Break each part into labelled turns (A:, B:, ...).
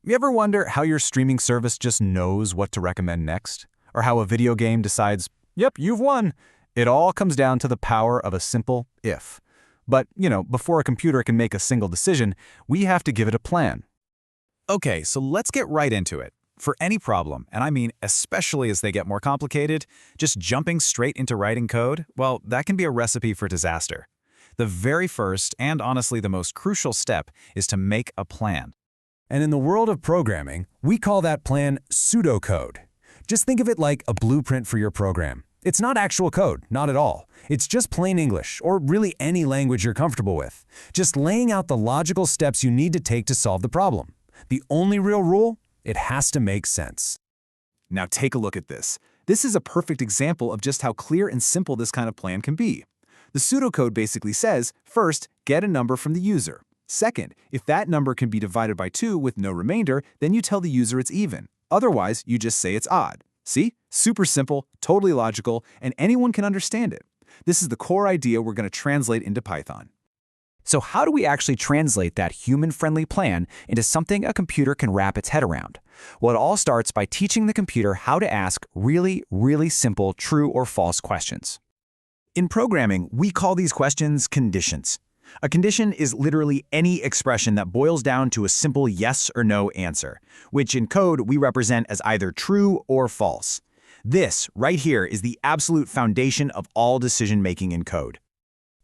A: You ever wonder how your streaming service just knows what to recommend next? Or how a video game decides, yep, you've won? It all comes down to the power of a simple if. But, before a computer can make a single decision, we have to give it a plan. Okay, so let's get right into it. For any problem, and I mean especially as they get more complicated, just jumping straight into writing code, well, that can be a recipe for disaster. The very first, and honestly the most crucial step, is to make a plan. And in the world of programming, we call that plan pseudocode. Just think of it like a blueprint for your program. It's not actual code, not at all. It's just plain English, or really any language you're comfortable with. Just laying out the logical steps you need to take to solve the problem. The only real rule? It has to make sense. Now take a look at this. This is a perfect example of just how clear and simple this kind of plan can be. The pseudocode basically says, first, get a number from the user. Second, if that number can be divided by 2 with no remainder, then you tell the user it's even. Otherwise, you just say it's odd. See? Super simple, totally logical, and anyone can understand it. This is the core idea we're going to translate into Python. So how do we actually translate that human-friendly plan into something a computer can wrap its head around? Well, it all starts by teaching the computer how to ask really, really simple true or false questions. In programming, we call these questions conditions. A condition is literally any expression that boils down to a simple yes or no answer, which in code we represent as either true or false. This, right here, is the absolute foundation of all decision-making in code.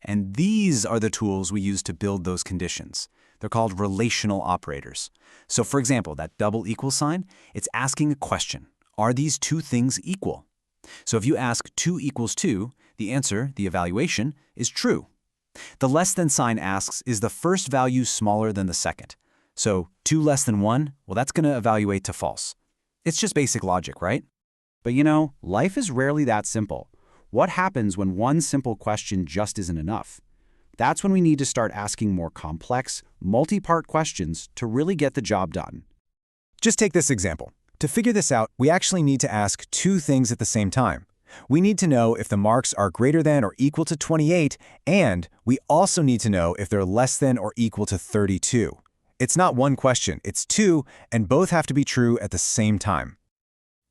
A: And these are the tools we use to build those conditions. They're called relational operators. So for example, that double equal sign, it's asking a question. Are these two things equal? So if you ask 2 equals 2, the answer, the evaluation, is true. The less than sign asks, is the first value smaller than the second? So 2 less than 1, well, that's going to evaluate to false. It's just basic logic, right? But life is rarely that simple. What happens when one simple question just isn't enough? That's when we need to start asking more complex, multi-part questions to really get the job done. Just take this example. To figure this out, we actually need to ask 2 things at the same time. We need to know if the marks are greater than or equal to 28, and we also need to know if they're less than or equal to 32. It's not one question, it's 2, and both have to be true at the same time.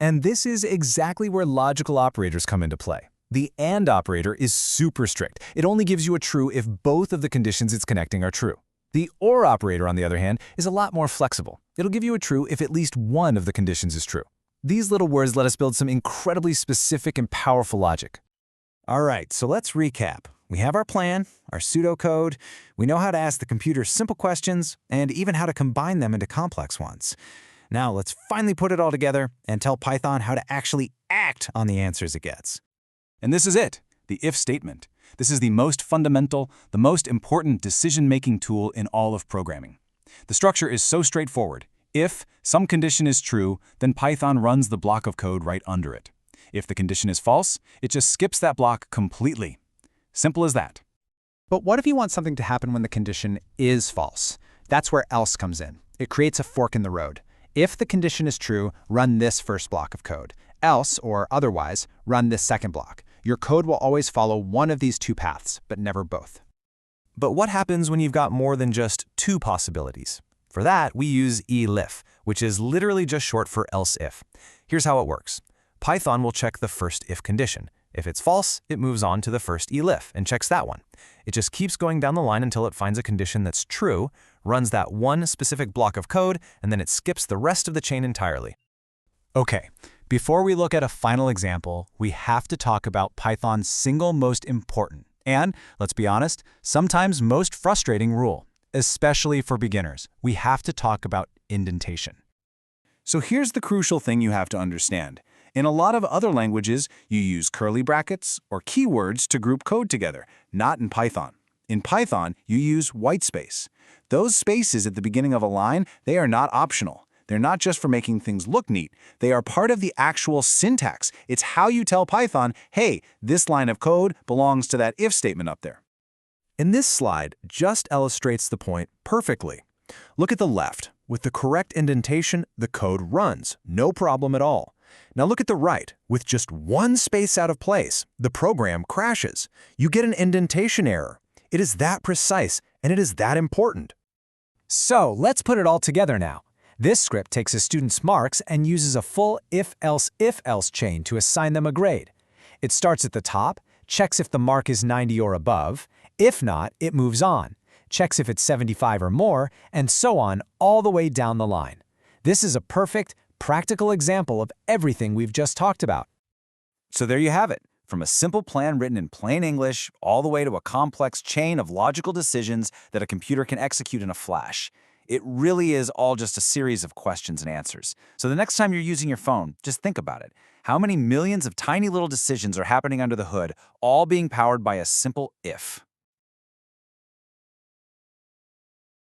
A: And this is exactly where logical operators come into play. The AND operator is super strict. It only gives you a true if both of the conditions it's connecting are true. The OR operator, on the other hand, is a lot more flexible. It'll give you a true if at least one of the conditions is true. These little words let us build some incredibly specific and powerful logic. All right, so let's recap. We have our plan, our pseudocode, we know how to ask the computer simple questions, and even how to combine them into complex ones. Now let's finally put it all together and tell Python how to actually act on the answers it gets. And this is it, the if statement. This is the most fundamental, the most important decision-making tool in all of programming. The structure is so straightforward. If some condition is true, then Python runs the block of code right under it. If the condition is false, it just skips that block completely. Simple as that.
B: But what if you want something to happen when the condition is false? That's where else comes in. It creates a fork in the road. If the condition is true, run this first block of code. Else, or otherwise, run this second block. Your code will always follow one of these 2 paths, but never both.
A: But what happens when you've got more than just 2 possibilities? For that, we use elif, which is literally just short for else if. Here's how it works. Python will check the first if condition. If it's false, it moves on to the first elif and checks that one. It just keeps going down the line until it finds a condition that's true, runs that one specific block of code, and then it skips the rest of the chain entirely. Okay, before we look at a final example, we have to talk about Python's single most important and, let's be honest, sometimes most frustrating rule. Especially for beginners, we have to talk about indentation. So here's the crucial thing you have to understand. In a lot of other languages, you use curly brackets or keywords to group code together, not in Python. In Python, you use whitespace. Those spaces at the beginning of a line, they are not optional. They're not just for making things look neat. They are part of the actual syntax. It's how you tell Python, hey, this line of code belongs to that if statement up there. And this slide just illustrates the point perfectly. Look at the left. With the correct indentation, the code runs, no problem at all. Now look at the right. With just one space out of place, the program crashes. You get an indentation error. It is that precise, and it is that important.
B: So let's put it all together now. This script takes a student's marks and uses a full if-else chain to assign them a grade. It starts at the top, checks if the mark is 90 or above. If not, it moves on, checks if it's 75 or more, and so on all the way down the line. This is a perfect, practical example of everything we've just talked about.
A: So there you have it. From a simple plan written in plain English all the way to a complex chain of logical decisions that a computer can execute in a flash. It really is all just a series of questions and answers. So the next time you're using your phone, just think about it. How many millions of tiny little decisions are happening under the hood, all being powered by a simple if?